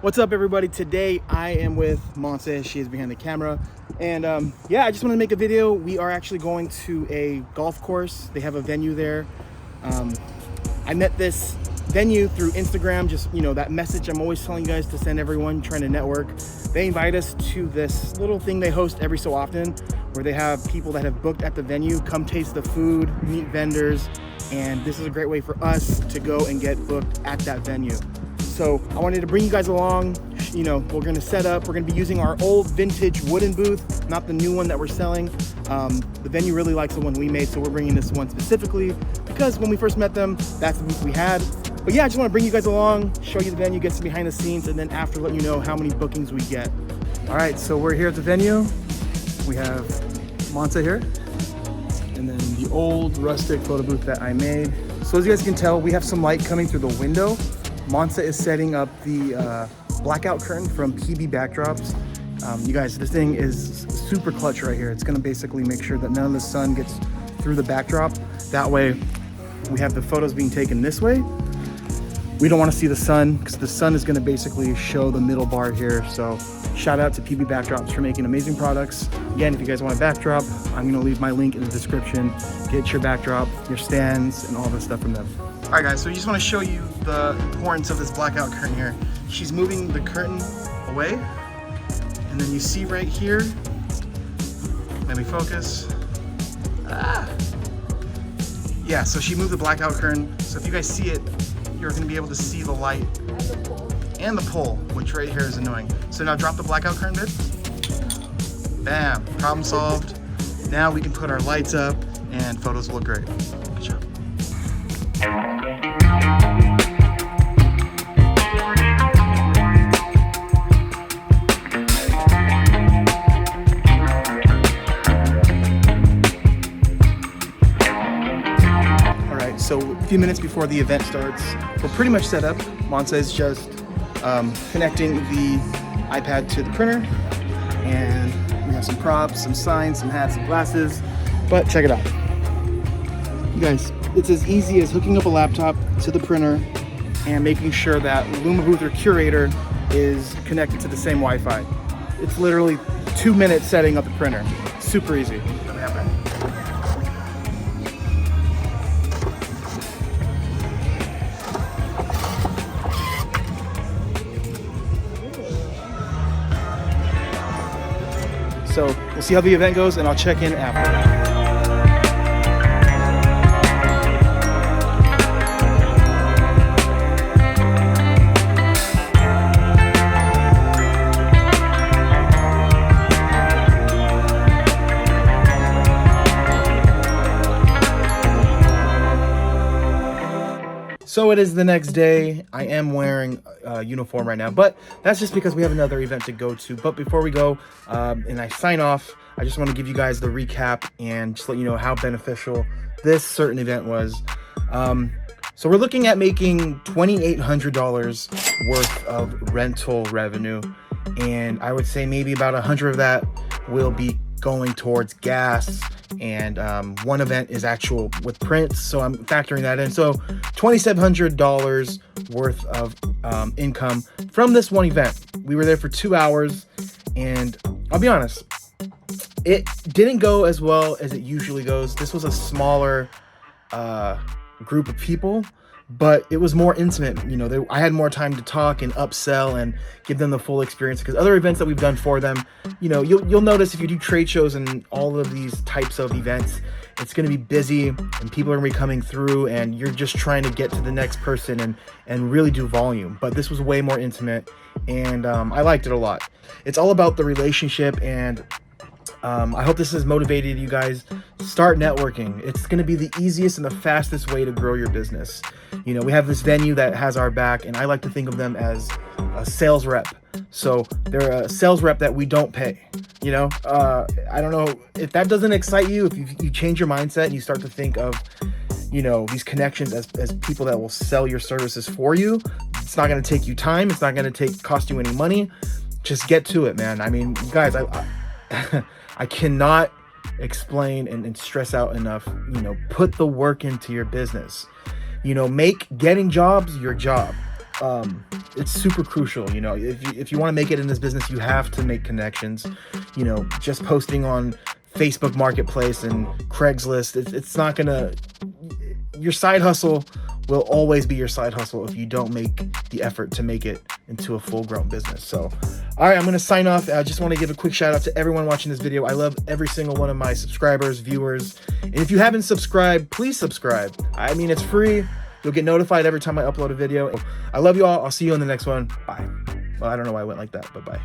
What's up, everybody? Today I am with Monse. She is behind the camera, and yeah, I just wanted to make a video. We are actually going to a golf course. They have a venue there. I met this venue through Instagram, just that message I'm always telling you guys to send everyone trying to network. They invite us to this little thing they host every so often, where they have people that have booked at the venue come taste the food, meet vendors, and this is a great way for us to go and get booked at that venue. So I wanted to bring you guys along. We're going to set up. We're going to be using our old vintage wooden booth, not the new one that we're selling. The venue really likes the one we made, so we're bringing this one specifically because when we first met them, that's the booth we had. But yeah, I just want to bring you guys along, show you the venue, get some behind the scenes, and then after let you know how many bookings we get. All right, so we're here at the venue. We have Monse here, and then the old rustic photo booth that I made. So as you guys can tell, we have some light coming through the window. Monse is setting up the blackout curtain from PB Backdrops. You guys, this thing is super clutch right here. It's gonna basically make sure that none of the sun gets through the backdrop. That way, we have the photos being taken this way. We don't wanna see the sun because the sun is gonna basically show the middle bar here. So shout out to PB Backdrops for making amazing products. Again, if you guys want a backdrop, I'm gonna leave my link in the description. Get your backdrop, your stands, and all this stuff from them. All right, guys, so we just want to show you the importance of this blackout curtain here. She's moving the curtain away, and then you see right here, let me focus. Yeah, so she moved the blackout curtain. So if you guys see it, you're going to be able to see the light and the pole, which right here is annoying. So now drop the blackout curtain, babe. Bam, problem solved. Now we can put our lights up and photos will look great. Good job. So a few minutes before the event starts, we're pretty much set up. Monse is just connecting the iPad to the printer, and we have some props, some signs, some hats, some glasses, but check it out. You guys, it's as easy as hooking up a laptop to the printer and making sure that Lumabooth or Curator is connected to the same Wi-Fi. It's literally 2 minutes setting up the printer. Super easy. So we'll see how the event goes, and I'll check in after. So it is the next day. I am wearing a uniform right now, but that's just because we have another event to go to. But before we go and I sign off, I just want to give you guys the recap and just let you know how beneficial this certain event was. So we're looking at making $2,800 worth of rental revenue. And I would say maybe about 100 of that will be going towards gas, and one event is actual with prints, so I'm factoring that in. So $2,700 worth of income from this one event. We were there for 2 hours, and I'll be honest, it didn't go as well as it usually goes. This was a smaller group of people, but it was more intimate. I had more time to talk and upsell and give them the full experience, because other events that we've done for them, you'll notice if you do trade shows and all of these types of events, it's going to be busy and people are going to be coming through and you're just trying to get to the next person and really do volume. But this was way more intimate, and I liked it a lot. It's all about the relationship, and I hope this has motivated you guys. Start networking. It's going to be the easiest and the fastest way to grow your business. We have this venue that has our back, and I like to think of them as a sales rep. So they're a sales rep that we don't pay. I don't know if that doesn't excite you. If you change your mindset and you start to think of, these connections as people that will sell your services for you, it's not going to take you time. It's not going to cost you any money. Just get to it, man. I mean, guys, I cannot explain and stress out enough, put the work into your business. Make getting jobs your job. it's super crucial. You know, if you want to make it in this business, you have to make connections. You know, just posting on Facebook Marketplace and Craigslist, it's not gonna, your side hustle will always be your side hustle if you don't make the effort to make it into a full-grown business. So, all right, I'm going to sign off. I just want to give a quick shout out to everyone watching this video. I love every single one of my subscribers, viewers. And if you haven't subscribed, please subscribe. I mean, it's free. You'll get notified every time I upload a video. I love you all. I'll see you in the next one. Bye. Well, I don't know why I went like that, but bye.